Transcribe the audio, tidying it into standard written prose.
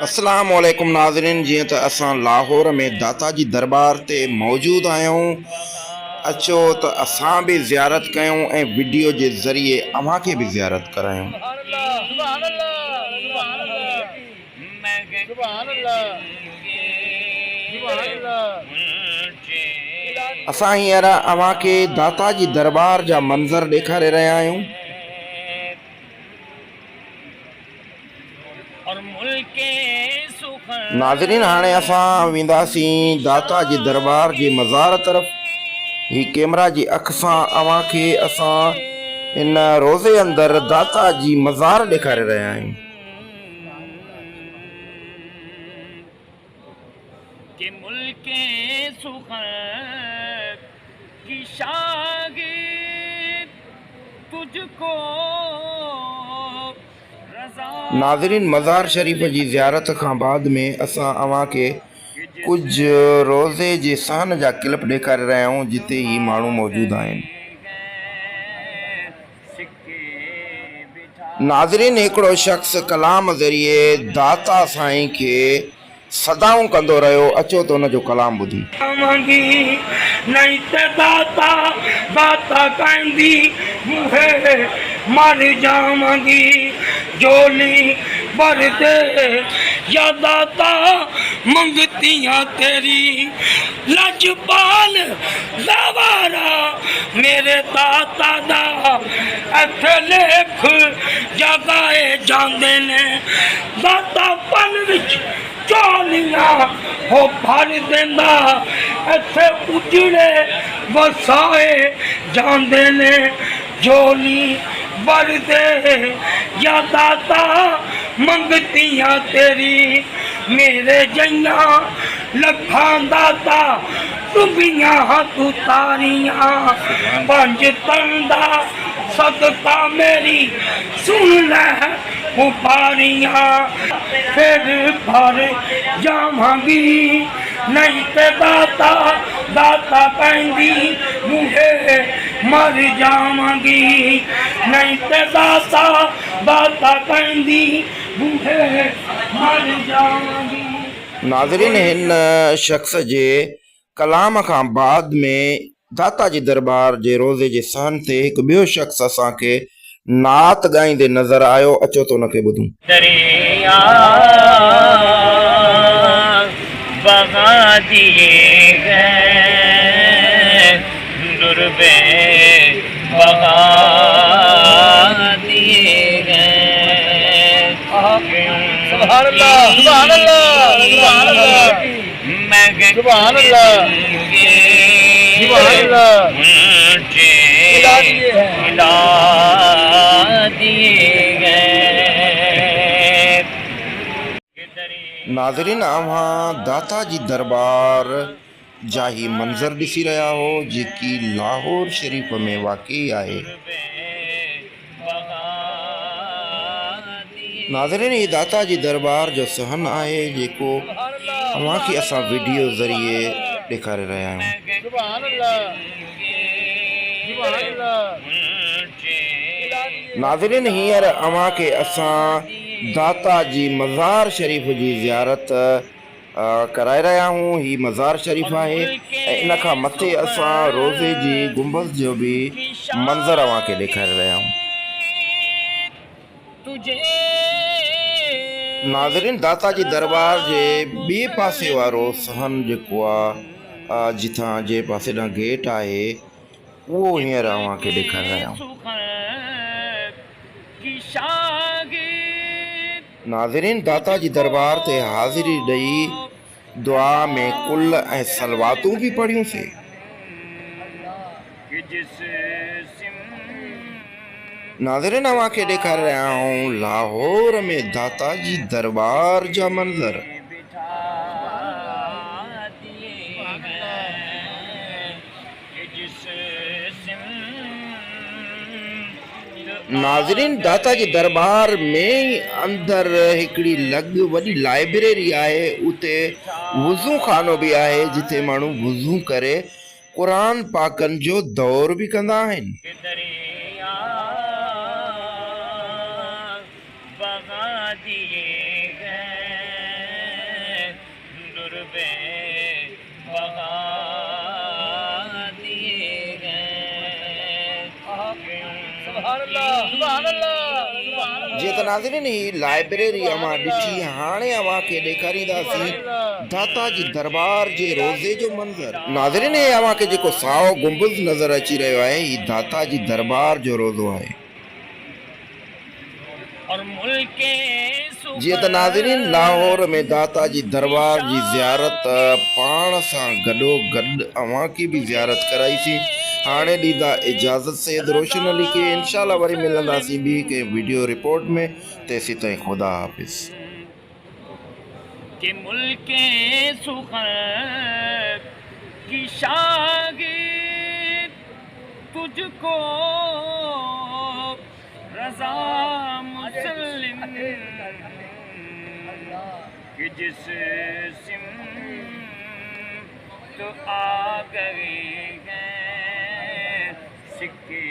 अस्सलाम वालेकुम नाज़रीन। जीअं त असां लाहौर में दाता जी दरबार ते मौजूद आहियूं, अचो त असां बि ज़ियारत कयूं ऐं वीडियो जे ज़रिए अव्हांखे बि ज़ियारत करायूं। असां हींअर अव्हांखे दाता जी दरबार जा मंज़र ॾेखारे रहिया आहियूं। नाज़रीन, हाणे असां वेंदासीं दाता जी दरबार जे मज़ार तरफ़। ही कैमरा जी अख सां अव्हांखे असां इन रोज़े अंदरि दाता जी मज़ार ॾेखारे रहिया आहियूं। नाज़रीन, मज़ार शरीफ़ जी ज़ियारत खां बाद में असां अव्हांखे कुझु रोज़े जे सहन जा क्लिप ॾेखारे रहिया आहियूं जिते ही माण्हू मौजूद आहिनि। नाज़रीन, हिकिड़ो शख़्स कलाम ज़रिए दाता साईं खे सदाऊं कंदो रहियो, अचो त हुन जो कलाम ॿुधी। मर जावंगी जोली भर दे या दाता मंगतियां तेरी लजपाल लवारा मेरे दाता दा इत्थे लेख जगाए जांदे ने दाता पन विच चोलियां हो भर देंदा इत्थे उजड़े वसाए जांदे ने जोली भर दे या दाता मंगतियां तेरी मेरे जइया लखां दाता तुबियां तू तारियां पंज तंदा सदका मेरी सुन ले उपारियां फिर भर जावांगी नहीं ते दाता दाता कहंदी मुहे मर जावांगी नहीं ते दाता दाता कहंदी मुहे मर जावांगी। नाज़रीन, हिन शख़्स जे कलाम खां बाद में दाता जी दरबार जे रोज़े जे सहन ते हिकु ॿियो शख़्स असांखे नात ॻाईंदे नज़र आयो, अचो त हुनखे ॿुधूं। बगा दिए गए दुर्बे बगा दिए गए। सुभान अल्लाह, सुभान अल्लाह, सुभान अल्लाह, मैं सुभान अल्लाह, सुभान अल्लाह, मिला दिए गए। नाज़रीन, अव्हां दाता जी दरबार जा ही मंज़र ॾिसी रहिया हो जेकी लाहौर शरीफ़ में वाक़ई आहे। नाज़रीन, ही दाता जी दरबार जो सहन आहे जेको अव्हांखे असां वीडियो ज़रिए ॾेखारे रहिया आहियूं। नाज़रीन, हींअर अव्हांखे असां दाता जी मज़ार शरीफ़ जी ज़ियारत कराए रहिया आहियूं। ही मज़ार शरीफ़ आहे ऐं इन खां मथे असां रोज़े जी गुंबद जो बि मंज़र अव्हांखे ॾेखारे रहिया आहियूं। नाज़रीन, दाता जी दरबार जे ॿिए पासे वारो सहन जेको आहे जिथां जे पासे ॾांहुं गेट आहे उहो हींअर अव्हांखे ॾेखारे रहिया आहियूं। नाज़रीन, दाता जी दरबार ते हाज़िरी ॾेई दुआ में कुल ऐं सलवातूं बि पढ़ियूंसीं। नाज़रीन, अव्हांखे ॾेखारे रहिया आहियूं लाहौर में दाता जी दरबार जा मंज़र। नाज़रीन, दाता जी दरबार में अंदर हिकिड़ी लॻ वॾी लाइब्रेरी आहे, उते वुज़ू खानो बि आहे जिथे माण्हू वुज़ू करे क़ुरान पाकनि जो दौर बि कंदा आहिनि। जी त नाज़रीन ही लाइब्रेरी अवां ॾिठी हाणे अवां खे ॾेखारींदासीं दाता जी दरबार जे रोज़े जो मंज़र। नाज़रीन हे अवां खे जेको साओ गुंबज़ नज़र अची रहियो आहे ही दाता जी दरबार जो रोज़ो आहे। जीअं त नाज़रीन लाहौर में दाता जी दरबार जी ज़ियारत पाण सां गॾोगॾु अवां खे बि ज़ियारत कराईसीं। हाणे ॾींदा इजाज़त सैयद रोशन अली खे। इंशाल्लाह वरी मिलंदासीं ॿी कंहिं वीडियो रिपोर्ट में। तेसीं ताईं ख़ुदा हाफ़िज़। के मुल्क सुखर की शागिर्द तुझको रज़ा मुस्लिम कि जिस सिम तो आ गए हैं सिक्के